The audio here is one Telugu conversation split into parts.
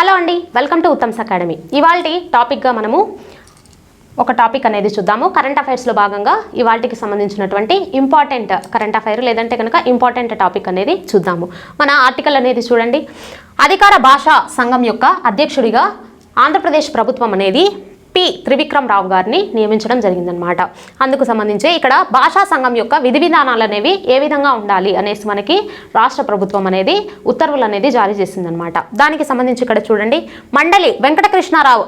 హలో అండి, వెల్కమ్ టు ఉత్తమ్స్ అకాడమీ. ఇవాల్టి టాపిక్గా మనము ఒక టాపిక్ అనేది చూద్దాము. కరెంట్ అఫైర్స్లో భాగంగా ఇవాల్టికి సంబంధించినటువంటి ఇంపార్టెంట్ కరెంట్ అఫైర్ లేదంటే కనుక ఇంపార్టెంట్ టాపిక్ అనేది చూద్దాము. మన ఆర్టికల్ అనేది చూడండి. అధికార భాషా సంఘం యొక్క అధ్యక్షుడిగా ఆంధ్రప్రదేశ్ ప్రభుత్వం అనేది పి త్రివిక్రమ్ రావు గారిని నియమించడం జరిగిందనమాట. అందుకు సంబంధించి ఇక్కడ భాషా సంఘం యొక్క విధి విధానాలు అనేవి ఏ విధంగా ఉండాలి అనేసి మనకి రాష్ట్ర ప్రభుత్వం అనేది ఉత్తర్వులు అనేది జారీ చేసిందనమాట. దానికి సంబంధించి ఇక్కడ చూడండి, మండలి వెంకటకృష్ణారావు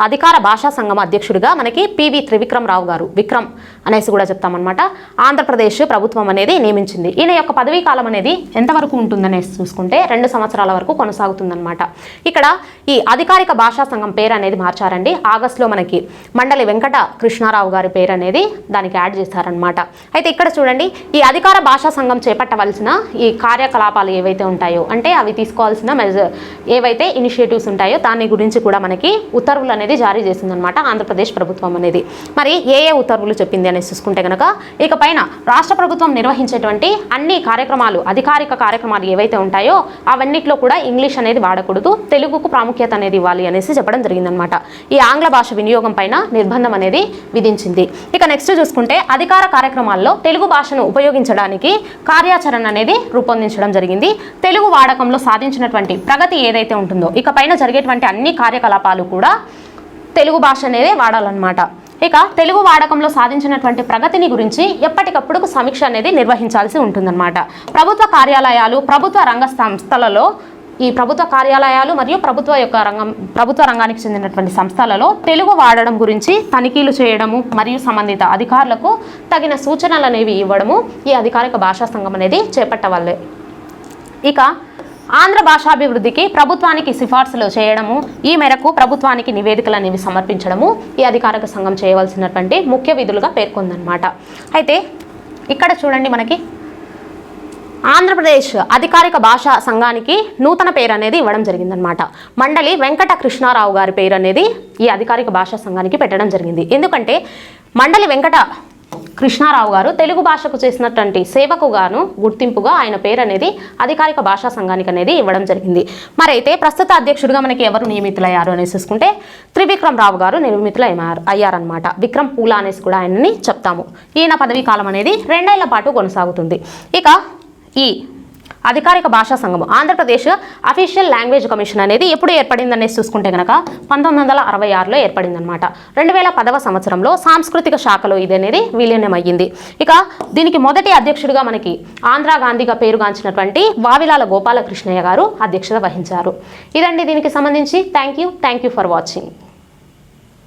అధికార భాషా సంఘం అధ్యక్షుడిగా మనకి పివి త్రివిక్రమ్ రావు గారు, విక్రమ్ అనేసి కూడా చెప్తామన్నమాట, ఆంధ్రప్రదేశ్ ప్రభుత్వం అనేది నియమించింది. ఈయన యొక్క పదవీ కాలం అనేది ఎంతవరకు ఉంటుందనేసి చూసుకుంటే 2 సంవత్సరాల వరకు కొనసాగుతుందన్నమాట. ఇక్కడ ఈ అధికారిక భాషా సంఘం పేరు అనేది మార్చారండి. ఆగస్టులో మనకి మండలి వెంకట కృష్ణారావు గారి పేరు అనేది దానికి యాడ్ చేశారనమాట. అయితే ఇక్కడ చూడండి, ఈ అధికార భాషా సంఘం చేపట్టవలసిన ఈ కార్యకలాపాలు ఏవైతే ఉంటాయో, అంటే అవి తీసుకోవాల్సిన ఏవైతే ఇనిషియేటివ్స్ ఉంటాయో దాని గురించి కూడా మనకి ఉత్తర్వులు అనేది జారీ చేసిందనమాట ఆంధ్రప్రదేశ్ ప్రభుత్వం అనేది. మరి ఏ ఉత్తర్వులు చెప్పింది అనేసి చూసుకుంటే కనుక, ఇక పైన రాష్ట్ర ప్రభుత్వం నిర్వహించేటువంటి అన్ని కార్యక్రమాలు, అధికారిక కార్యక్రమాలు ఏవైతే ఉంటాయో అవన్నిట్లో కూడా ఇంగ్లీష్ అనేది వాడకూడదు, తెలుగుకు ప్రాముఖ్యత అనేది ఇవ్వాలి అనేసి చెప్పడం జరిగిందనమాట. ఈ ఆంగ్ల భాష వినియోగం పైన నిర్బంధం అనేది విధించింది. ఇక నెక్స్ట్ చూసుకుంటే, అధికార కార్యక్రమాల్లో తెలుగు భాషను ఉపయోగించడానికి కార్యాచరణ అనేది రూపొందించడం జరిగింది. తెలుగు వాడకంలో సాధించినటువంటి ప్రగతి ఏదైతే ఉంటుందో, ఇక పైన జరిగేటువంటి అన్ని కార్యకలాపాలు కూడా తెలుగు భాష అనేది వాడాలన్నమాట. ఇక తెలుగు వాడకంలో సాధించినటువంటి ప్రగతిని గురించి ఎప్పటికప్పుడు సమీక్ష అనేది నిర్వహించాల్సి ఉంటుందన్నమాట. ప్రభుత్వ కార్యాలయాలు, ప్రభుత్వ రంగ సంస్థలలో, ఈ ప్రభుత్వ కార్యాలయాలు మరియు ప్రభుత్వ రంగానికి చెందినటువంటి సంస్థలలో తెలుగు వాడడం గురించి తనిఖీలు చేయడము మరియు సంబంధిత అధికారులకు తగిన సూచనలు అనేవి ఇవ్వడము ఈ అధికారిక భాషా సంఘం అనేది చేపట్టవలే. ఇక ఆంధ్ర భాషాభివృద్ధికి ప్రభుత్వానికి సిఫార్సులు చేయడము, ఈ మేరకు ప్రభుత్వానికి నివేదికలు అనేవి సమర్పించడము ఈ అధికారిక సంఘం చేయవలసినటువంటి ముఖ్య విధులుగా పేర్కొందనమాట. అయితే ఇక్కడ చూడండి, మనకి ఆంధ్రప్రదేశ్ అధికారిక భాషా సంఘానికి నూతన పేరు అనేది ఇవ్వడం జరిగిందనమాట. మండలి వెంకట కృష్ణారావు గారి పేరు అనేది ఈ అధికారిక భాషా సంఘానికి పెట్టడం జరిగింది. ఎందుకంటే మండలి వెంకట కృష్ణారావు గారు తెలుగు భాషకు చేసినటువంటి సేవకు గాను గుర్తింపుగా ఆయన పేరు అనేది అధికారిక భాషా సంఘానికి అనేది ఇవ్వడం జరిగింది. మరైతే ప్రస్తుత అధ్యక్షుడిగా మనకి ఎవరు నియమితులయ్యారు అనేసి చూసుకుంటే త్రివిక్రమ్ రావు గారు అయ్యారనమాట. విక్రమ్ పూలా అనేసి కూడా ఆయనని చెప్తాము. ఈయన పదవీ కాలం అనేది 2 ఏళ్ల పాటు కొనసాగుతుంది. ఇక ఈ అధికారిక భాషా సంఘం ఆంధ్రప్రదేశ్ అఫీషియల్ లాంగ్వేజ్ కమిషన్ అనేది ఎప్పుడు ఏర్పడింది అనేసి చూసుకుంటే కనుక 1966లో ఏర్పడిందనమాట. 2010వ సంవత్సరంలో సాంస్కృతిక శాఖలో ఇది అనేది విలీనం అయ్యింది. ఇక దీనికి మొదటి అధ్యక్షుడిగా మనకి ఆంధ్రా గాంధీగా పేరుగాంచినటువంటి వావిలాల గోపాలకృష్ణయ్య గారు అధ్యక్షత వహించారు. ఇదండి దీనికి సంబంధించి. Thank you for watching.